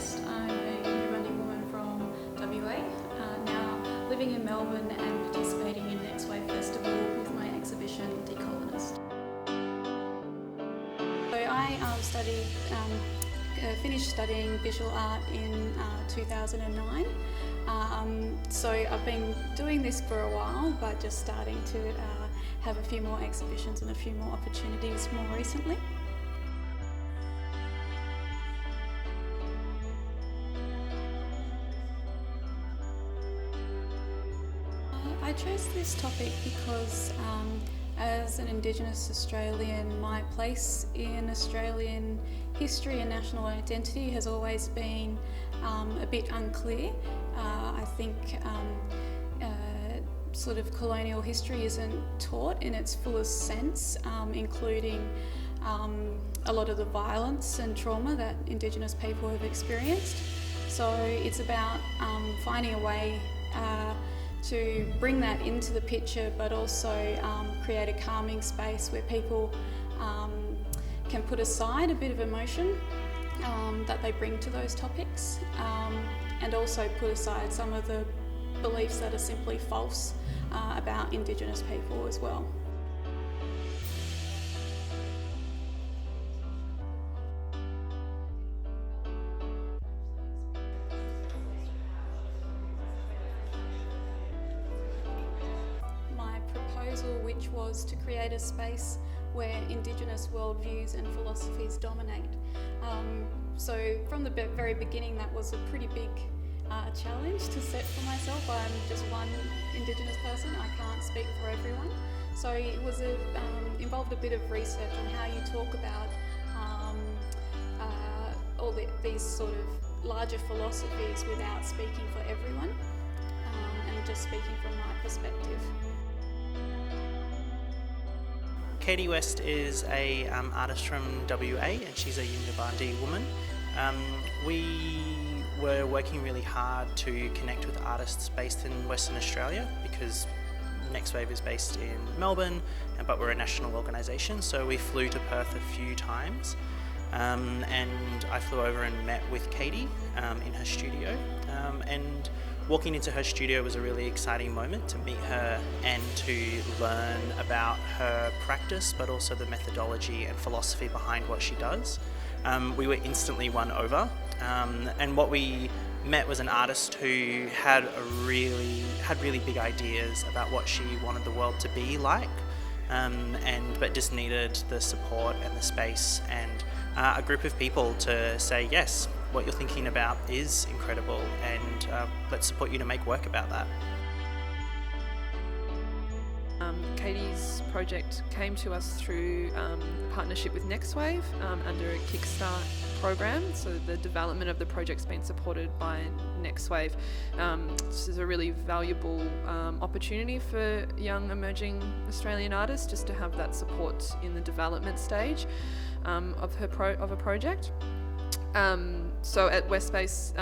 West. I'm a Yindjibarndi woman from WA, now living in Melbourne and participating in Next Wave Festival with my exhibition Decolonist. So I finished studying visual art in 2009. So I've been doing this for a while, but just starting to have a few more exhibitions and a few more opportunities more recently. I chose this topic because as an Indigenous Australian, my place in Australian history and national identity has always been a bit unclear. I think sort of colonial history isn't taught in its fullest sense, including a lot of the violence and trauma that Indigenous people have experienced. So it's about finding a way to bring that into the picture, but also create a calming space where people can put aside a bit of emotion that they bring to those topics, and also put aside some of the beliefs that are simply false about Indigenous people as well. Which was to create a space where Indigenous worldviews and philosophies dominate. So from the very beginning, that was a pretty big challenge to set for myself. I'm just one Indigenous person, I can't speak for everyone. So it was involved a bit of research on how you talk about all these sort of larger philosophies without speaking for everyone, and just speaking from my perspective. Katie West is a artist from WA, and she's a Yindjibarndi woman. We were working really hard to connect with artists based in Western Australia because Next Wave is based in Melbourne, but we're a national organisation, so we flew to Perth a few times. And I flew over and met with Katie in her studio, and walking into her studio was a really exciting moment to meet her and to learn about her practice, but also the methodology and philosophy behind what she does. We were instantly won over, and what we met was an artist who had really big ideas about what she wanted the world to be like, but just needed the support and the space and a group of people to say, yes, what you're thinking about is incredible, and let's support you to make work about that. Katie's project came to us through a partnership with Next Wave under a Kickstart program. So the development of the project's been supported by Next Wave. This is a really valuable opportunity for young emerging Australian artists, just to have that support in the development stage of a project. So at Westbase,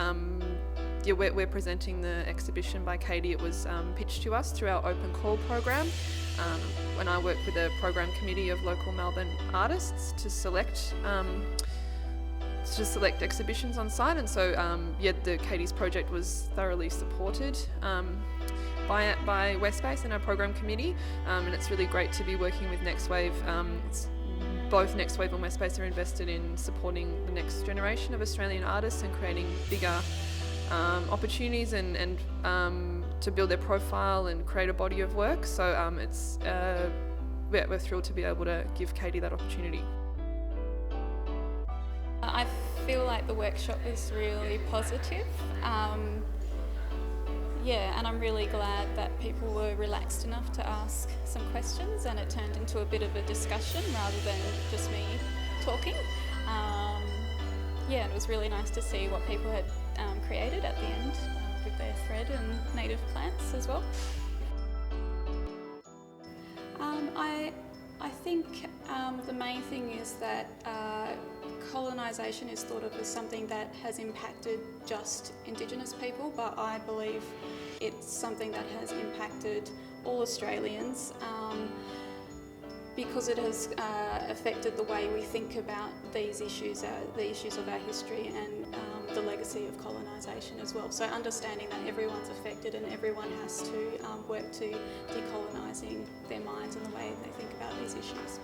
we're presenting the exhibition by Katie. It was pitched to us through our open call program, when I work with a program committee of local Melbourne artists to select exhibitions on site. And so the Katie's project was thoroughly supported by Westbase and our program committee, and it's really great to be working with Next Wave. Both Next Wave and Westbase are invested in supporting the next generation of Australian artists and creating bigger opportunities and to build their profile and create a body of work. So we're thrilled to be able to give Katie that opportunity. I feel like the workshop was really positive. And I'm really glad that people were relaxed enough to ask some questions, and it turned into a bit of a discussion rather than just me talking. It was really nice to see what people had created at the end with their thread and native plants as well. I think the main thing is that colonisation is thought of as something that has impacted just Indigenous people, but I believe it's something that has impacted all Australians because it has affected the way we think about these issues, the issues of our history and the legacy decolonisation as well. So understanding that everyone's affected and everyone has to work to decolonising their minds and the way they think about these issues.